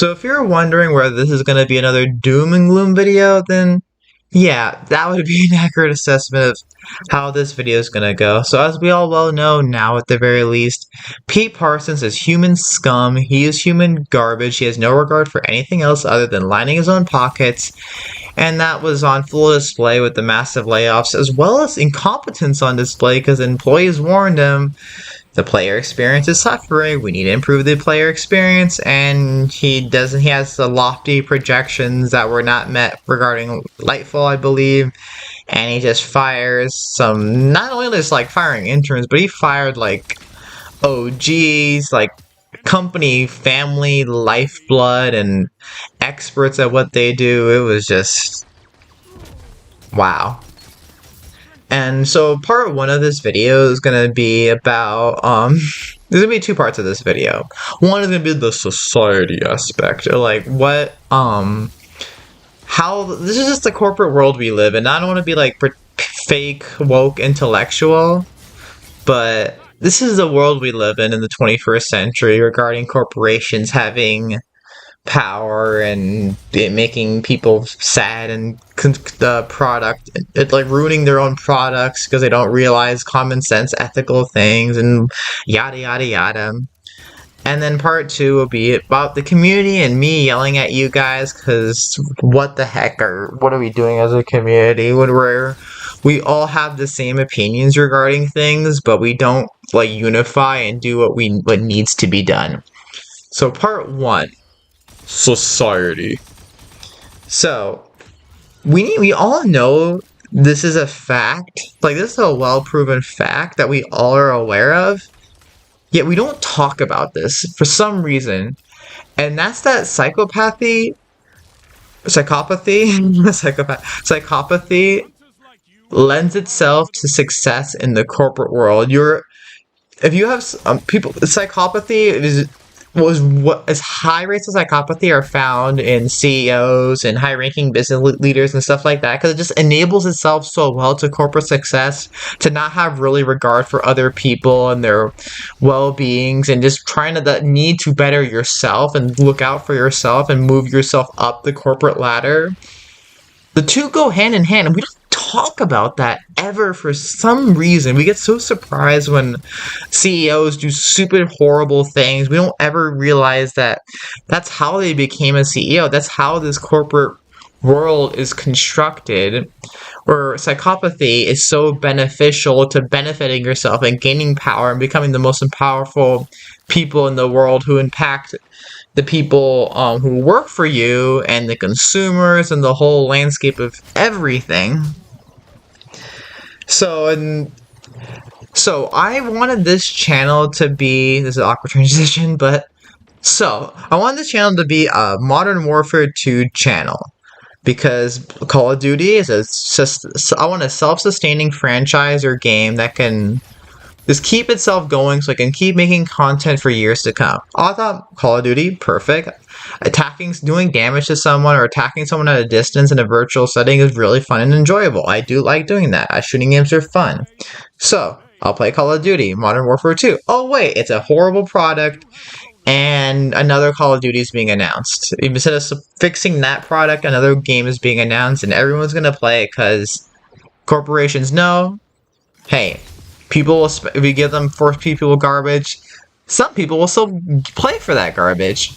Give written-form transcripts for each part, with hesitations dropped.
So if you're wondering whether this is going to be another doom and gloom video, then yeah, that would be an accurate assessment of how this video is going to go. So as we all well know now at the very least, Pete Parsons is human scum, he is human garbage, he has no regard for anything else other than lining his own pockets, and that was on full display with the massive layoffs, as well as incompetence on display because employees warned him the player experience is suffering, we need to improve the player experience, and he has the lofty projections that were not met regarding Lightfall, I believe, and he just fires some, not only just like firing interns, but he fired like OGs, like company, family, lifeblood, and experts at what they do. It was just, wow. And so part one of this video is going to be about, there's going to be two parts of this video. One is going to be the society aspect, or like what, how, this is just the corporate world we live in. I don't want to be like fake woke intellectual, but this is the world we live in the 21st century regarding corporations having power and it making people sad, and the product, it like ruining their own products because they don't realize common sense ethical things and yada yada yada. And then part two will be about the community and me yelling at you guys because what the heck, or what are we doing as a community when we all have the same opinions regarding things, but we don't like unify and do what needs to be done. So part one, society. So we all know this is a fact, like this is a well-proven fact that we all are aware of, yet we don't talk about this for some reason, and that's that psychopathy lends itself to success in the corporate world. If you have people, psychopathy is high rates of psychopathy are found in CEOs and high-ranking business leaders and stuff like that, because it just enables itself so well to corporate success to not have really regard for other people and their well-beings, and just trying to that need to better yourself and look out for yourself and move yourself up the corporate ladder. The two go hand in hand, and we don't talk about that ever for some reason. We get so surprised when CEOs do stupid, horrible things. We don't ever realize that that's how they became a CEO. That's how this corporate world is constructed, where psychopathy is so beneficial to benefiting yourself and gaining power and becoming the most powerful people in the world who impact the people who work for you and the consumers and the whole landscape of everything. So I wanted this channel to be, this is an awkward transition, but so I wanted this channel to be a Modern Warfare 2 channel, because Call of Duty is I want a self-sustaining franchise or game that can just keep itself going so I can keep making content for years to come. I thought Call of Duty, perfect. Doing damage to someone or attacking someone at a distance in a virtual setting is really fun and enjoyable. I do like doing that. Shooting games are fun. So, I'll play Call of Duty, Modern Warfare 2. Oh wait, it's a horrible product, and another Call of Duty is being announced. Instead of fixing that product, another game is being announced, and everyone's gonna play it because corporations know, hey, if we give them force people garbage, some people will still play for that garbage.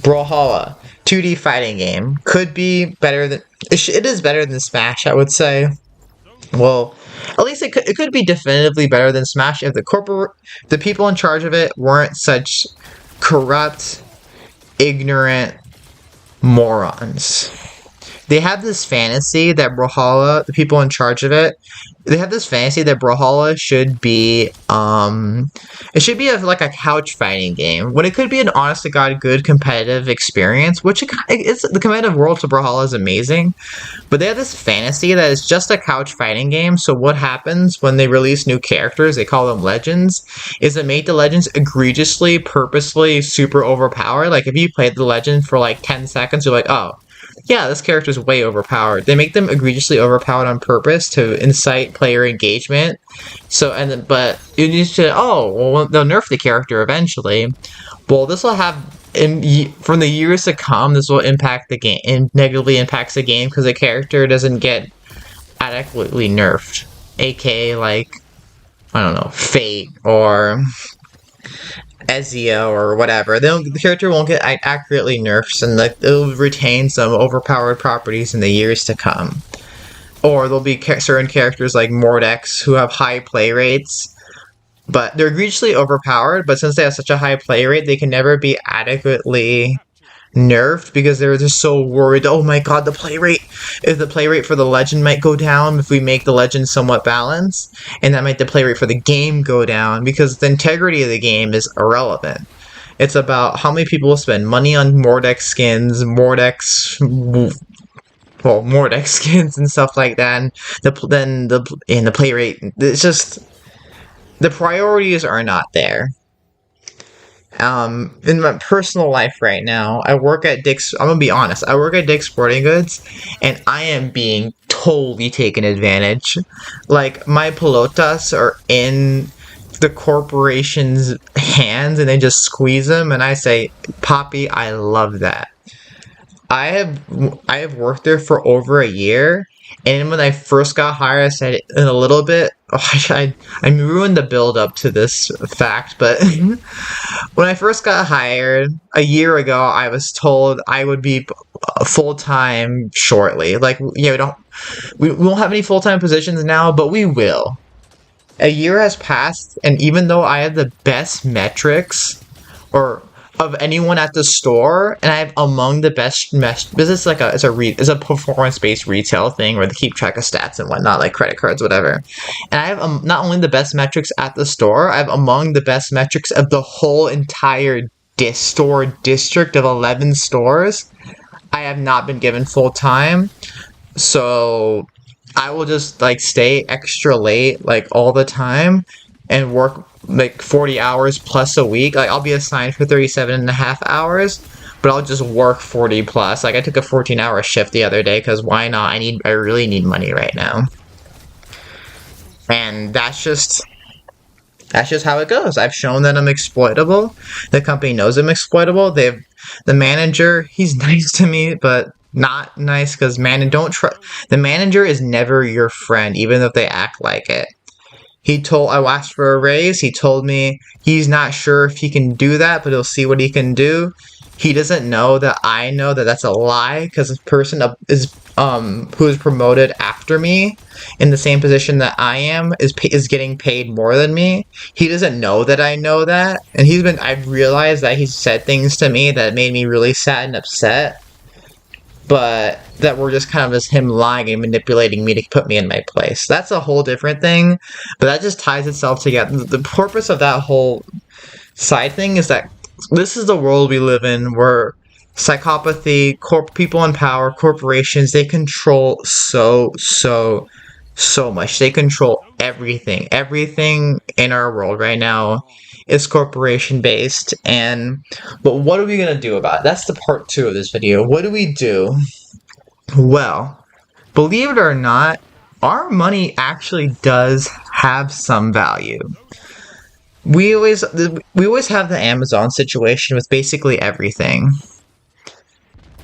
Brawlhalla, 2D fighting game, could be better than, it is better than Smash, I would say. Well, at least it could be definitively better than Smash if the people in charge of it weren't such corrupt, ignorant morons. They have this fantasy that Brawlhalla, the people in charge of it, they have this fantasy that Brawlhalla should be, it should be like a couch fighting game, when it could be an honest-to-God good competitive experience, which it's the competitive world to Brawlhalla is amazing, but they have this fantasy that it's just a couch fighting game. So what happens when they release new characters, they call them legends, is it make the legends egregiously, purposely super overpowered. Like if you played the legend for like 10 seconds, you're like, oh, yeah, this character's way overpowered. They make them egregiously overpowered on purpose to incite player engagement. But you need to, oh, well, they'll nerf the character eventually. Well, this will have from the years to come, this will impact the game and negatively impacts the game because the character doesn't get adequately nerfed, aka like, I don't know, Fate or Ezio or whatever. The character won't get accurately nerfed, and it'll retain some overpowered properties in the years to come. Or there'll be certain characters like Mordex who have high play rates, but they're egregiously overpowered, but since they have such a high play rate, they can never be adequately nerfed because they're just so worried, oh my god, the play rate for the legend might go down if we make the legend somewhat balanced, and that might the play rate for the game go down because the integrity of the game is irrelevant. It's about how many people will spend money on Mordex skins, Mordex skins and stuff like that, and the play rate. It's just the priorities are not there. In my personal life right now, I work at Dick's. I'm gonna be honest. I work at Dick's Sporting Goods, and I am being totally taken advantage. Like my pelotas are in the corporation's hands, and they just squeeze them, and I say, "Poppy, I love that." I have worked there for over a year, and when I first got hired, I said in a little bit. I ruined the build up to this fact, but when I first got hired a year ago, I was told I would be full time shortly. Like, yeah, we won't have any full time positions now, but we will. A year has passed, and even though I have the best metrics, or of anyone at the store, and I have among the best because it's like it's a performance based retail thing where they keep track of stats and whatnot, like credit cards, whatever. And I have not only the best metrics at the store, I have among the best metrics of the whole entire store district of 11 stores. I have not been given full time, so I will just like stay extra late like all the time and work like 40 hours plus a week. Like I'll be assigned for 37.5 hours, but I'll just work 40 plus. Like I took a 14-hour shift the other day because why not? I really need money right now. And that's just how it goes. I've shown that I'm exploitable. The company knows I'm exploitable. The manager, he's nice to me, but not nice because the manager is never your friend, even if they act like it. I asked for a raise. He told me he's not sure if he can do that, but he'll see what he can do. He doesn't know that I know that that's a lie because this person who is promoted after me in the same position that I am is getting paid more than me. He doesn't know that I know that, and I've realized that he's said things to me that made me really sad and upset. But that were just kind of just him lying and manipulating me to put me in my place. That's a whole different thing, but that just ties itself together. The purpose of that whole side thing is that this is the world we live in where psychopathy, people in power, corporations, they control so much. They control everything. Everything in our world right now is corporation based, but what are we gonna do about it? That's the part 2 of this video. What do we do? Well, believe it or not, our money actually does have some value. We always have the Amazon situation with basically everything.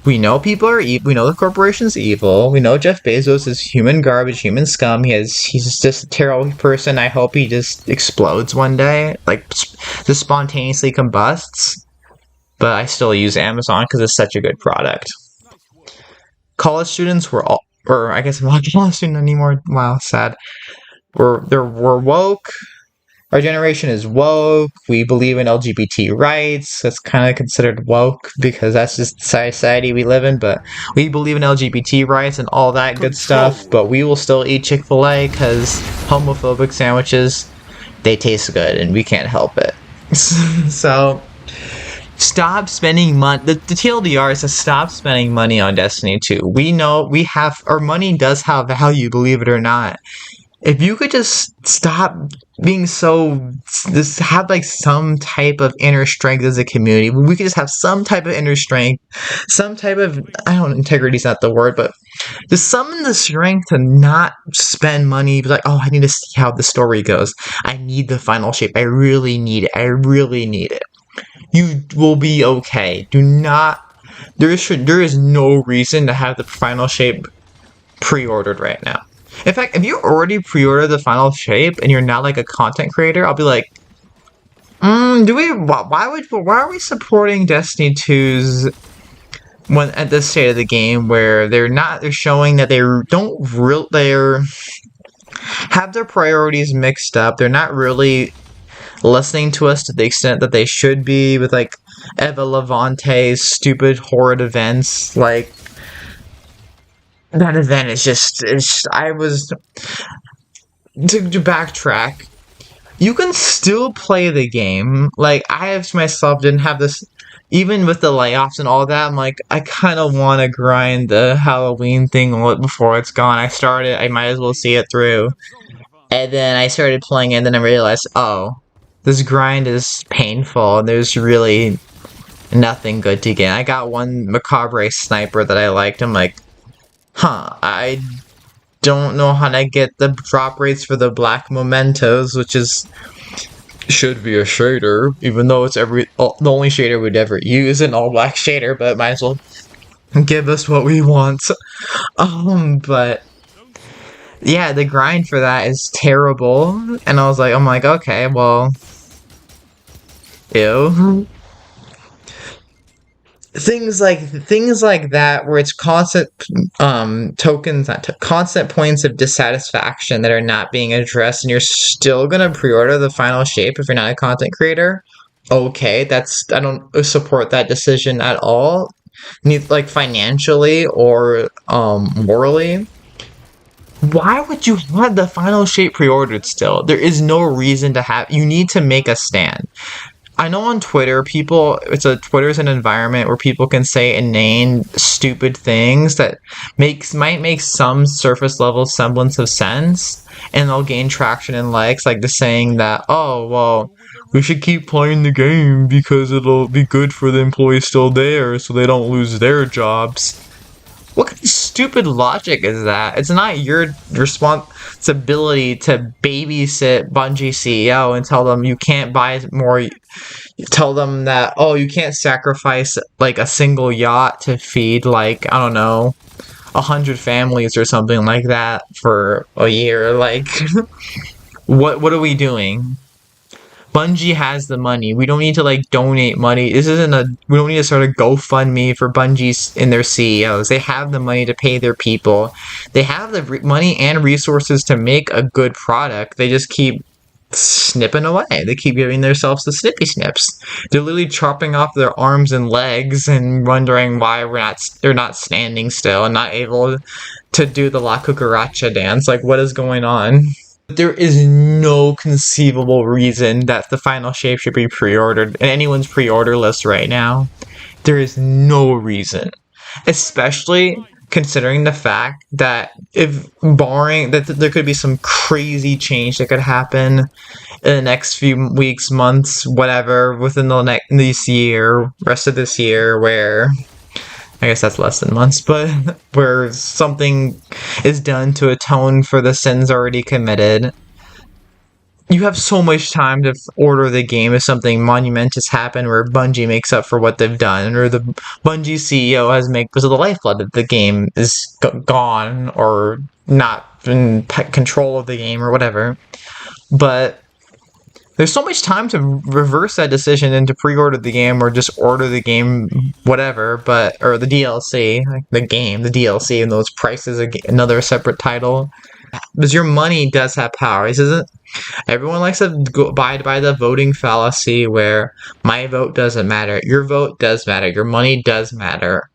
We know people are evil. We know the corporation's evil. We know Jeff Bezos is human garbage, human scum. He's just a terrible person. I hope he just explodes one day, like just spontaneously combusts. But I still use Amazon because it's such a good product. College students or I guess I'm not a college student anymore. Wow, sad. We're woke. Our generation is woke. We believe in LGBT rights. That's kind of considered woke because that's just the society we live in. But we believe in LGBT rights and all that good stuff. But we will still eat Chick-fil-A because homophobic sandwiches, they taste good and we can't help it. So stop spending money. The TLDR is to stop spending money on Destiny 2. We know our money does have value, believe it or not. If you could just stop being just have like some type of inner strength as a community, we could just have some type of inner strength, some type of, integrity is not the word, but just summon the strength to not spend money, be like, oh, I need to see how the story goes. I need the final shape. I really need it. You will be okay. Do not. There is no reason to have the final shape pre-ordered right now. In fact, if you already pre-ordered the final shape and you're not like a content creator, I'll be like, why are we supporting Destiny 2's when at this state of the game where they're showing that they're have their priorities mixed up. They're not really listening to us to the extent that they should be with like Eva Levante's stupid horrid events. Like that event is just I was to backtrack. You can still play the game. Like I myself didn't have this. Even with the layoffs and all that, I'm like, I kind of want to grind the Halloween thing before it's gone. I might as well see it through. And then I started playing it, and then I realized, oh, this grind is painful, and there's really nothing good to get. I got one macabre sniper that I liked. I'm like, I don't know how to get the drop rates for the black mementos, which should be a shader, even though it's the only shader we'd ever use, an all black shader, but might as well give us what we want. But yeah, the grind for that is terrible, and I'm like, okay, well, ew. Things like that, where it's constant tokens, constant points of dissatisfaction that are not being addressed, and you're still gonna pre-order the final shape if you're not a content creator. Okay, I don't support that decision at all, like financially or morally. Why would you want the final shape pre-ordered still? There is no reason to have. You need to make a stand. I know on Twitter, Twitter's an environment where people can say inane, stupid things that might make some surface level semblance of sense, and they'll gain traction and likes, like the saying that, oh, well, we should keep playing the game because it'll be good for the employees still there so they don't lose their jobs. What kind of stupid logic is that? It's not your responsibility to babysit Bungie CEO and tell them you can't buy more. Tell them that, oh, you can't sacrifice like a single yacht to feed like, I don't know, 100 families or something like that for a year. Like, what are we doing? Bungie has the money. We don't need to like donate money. We don't need to start a GoFundMe for Bungie and their CEOs. They have the money to pay their people. They have the money and resources to make a good product. They just keep snipping away. They keep giving themselves the snippy snips. They're literally chopping off their arms and legs and wondering why they're not standing still and not able to do the La Cucaracha dance. Like, what is going on? There is no conceivable reason that the final shape should be pre-ordered in anyone's pre-order list right now. There is no reason. Especially considering the fact that barring that there could be some crazy change that could happen in the next few weeks, months, whatever, within this year, rest of this year, where I guess that's less than months, but where something is done to atone for the sins already committed. You have so much time to order the game if something monumentous happened where Bungie makes up for what they've done, or the Bungie CEO because of the lifeblood of the game is gone or not in control of the game or whatever. But there's so much time to reverse that decision and to pre-order the game or just order the game, whatever, or the DLC, like the DLC, and those prices are another separate title. Because your money does have power. This isn't. Everyone likes to abide by the voting fallacy where my vote doesn't matter. Your vote does matter. Your money does matter.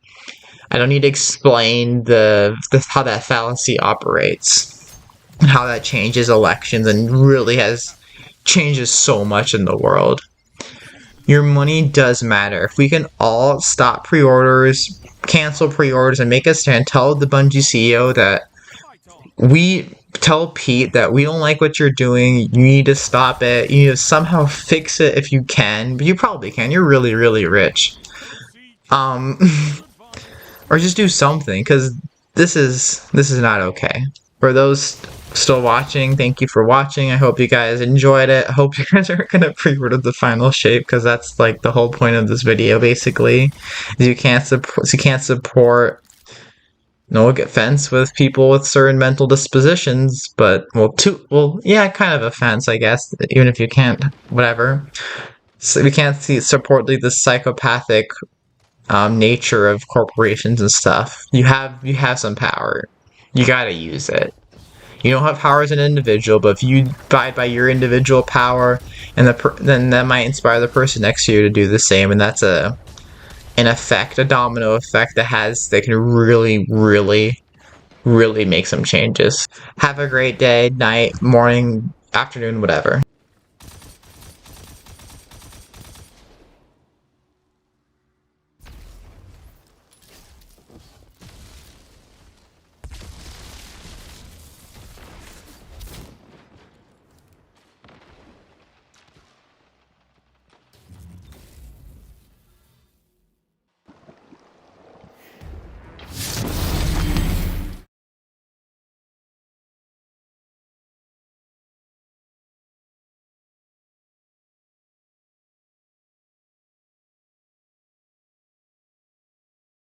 I don't need to explain how that fallacy operates, and how that changes elections and really changes so much in the world. Your money does matter. If we can all stop pre-orders, cancel pre-orders, and make a stand, tell the Bungie CEO that tell Pete that we don't like what you're doing, you need to stop it, you need to somehow fix it if you can, but you probably can, you're really, really rich. Or just do something, because this is not okay. For those still watching, thank you for watching. I hope you guys enjoyed it. I hope you guys are gonna pre-order the final shape, because that's like the whole point of this video. Basically, is you can't support no offense with people with certain mental dispositions, but yeah, kind of offense, I guess. Even if you can't, whatever. So we can't support like the psychopathic nature of corporations and stuff. You have some power. You gotta use it. You don't have power as an individual, but if you abide by your individual power, and then that might inspire the person next to you to do the same, and that's an effect, a domino effect that can really, really, really make some changes. Have a great day, night, morning, afternoon, whatever.